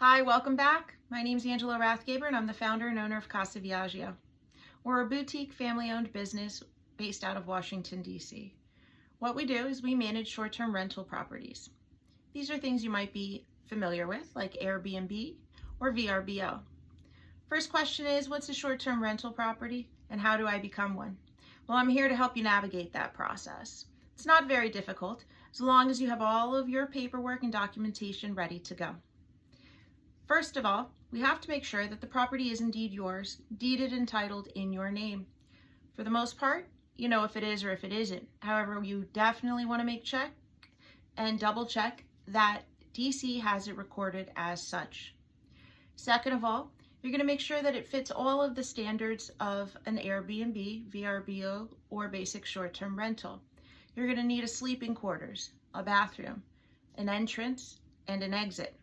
Hi, welcome back. My name is Angela Rathgaber and I'm the founder and owner of Casa Viaggio. We're a boutique family-owned business based out of Washington, D.C. What we do is we manage short-term rental properties. These are things you might be familiar with, like Airbnb or VRBO. First question is, what's a short-term rental property and how do I become one? Well, I'm here to help you navigate that process. It's not very difficult as long as you have all of your paperwork and documentation ready to go. First of all, we have to make sure that the property is indeed yours, deeded and titled in your name. For the most part, you know if it is or if it isn't. However, you definitely want to make check and double check that DC has it recorded as such. Second of all, you're going to make sure that it fits all of the standards of an Airbnb, VRBO, or basic short-term rental. You're going to need a sleeping quarters, a bathroom, an entrance, and an exit.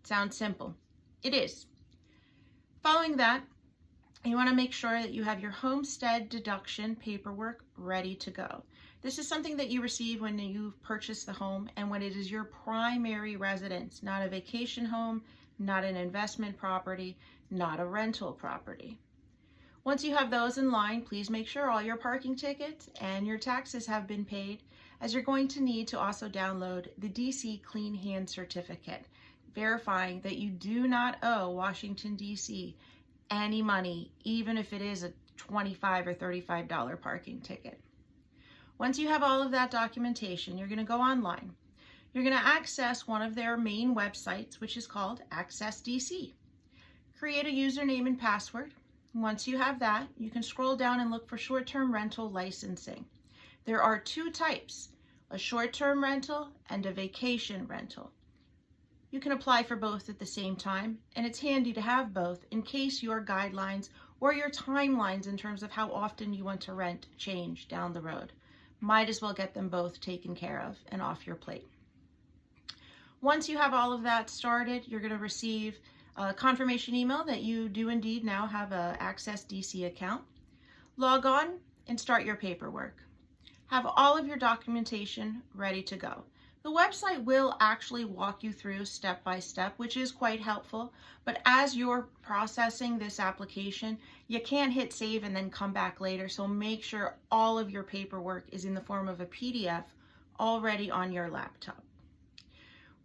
Sounds simple. It is. Following that, you want to make sure that you have your homestead deduction paperwork ready to go. This is something that you receive when you purchase the home and when it is your primary residence, not a vacation home, not an investment property, not a rental property. Once you have those in line, please make sure all your parking tickets and your taxes have been paid, as you're going to need to also download the DC Clean Hands Certificate, verifying that you do not owe Washington, D.C. any money, even if it is a $25 or $35 parking ticket. Once you have all of that documentation, you're going to go online. You're going to access one of their main websites, which is called Access DC. Create a username and password. Once you have that, you can scroll down and look for short-term rental licensing. There are two types, a short-term rental and a vacation rental. You can apply for both at the same time, and it's handy to have both in case your guidelines or your timelines in terms of how often you want to rent change down the road. Might as well get them both taken care of and off your plate. Once you have all of that started, you're going to receive a confirmation email that you do indeed now have an Access DC account. Log on and start your paperwork. Have all of your documentation ready to go. The website will actually walk you through step by step, which is quite helpful. But as you're processing this application, you can't hit save and then come back later. So make sure all of your paperwork is in the form of a PDF already on your laptop.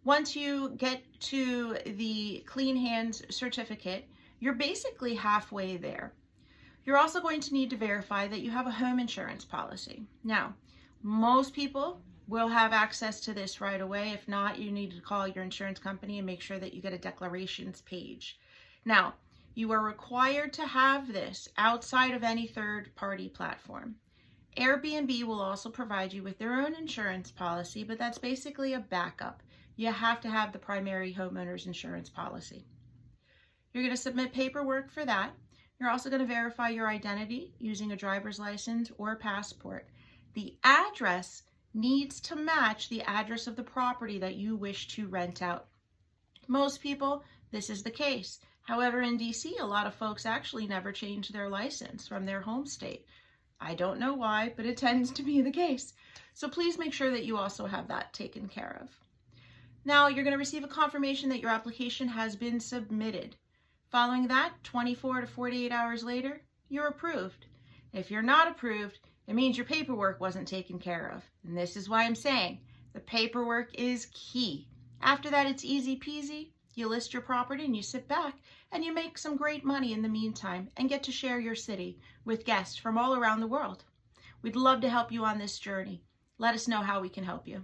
Once you get to the Clean Hands certificate, you're basically halfway there. You're also going to need to verify that you have a home insurance policy. Now, most people will have access to this right away. If not, you need to call your insurance company and make sure that you get a declarations page. Now, you are required to have this outside of any third-party platform. Airbnb will also provide you with their own insurance policy, but that's basically a backup. You have to have the primary homeowner's insurance policy. You're going to submit paperwork for that. You're also going to verify your identity using a driver's license or passport. The address needs to match the address of the property that you wish to rent out. Most people, this is the case. However, in DC, a lot of folks actually never change their license from their home state. I don't know why, but it tends to be the case. So please make sure that you also have that taken care of. Now, you're going to receive a confirmation that your application has been submitted. Following that, 24 to 48 hours later, you're approved. If you're not approved, it means your paperwork wasn't taken care of. And this is why I'm saying the paperwork is key. After that, it's easy peasy. You list your property and you sit back and you make some great money in the meantime and get to share your city with guests from all around the world. We'd love to help you on this journey. Let us know how we can help you.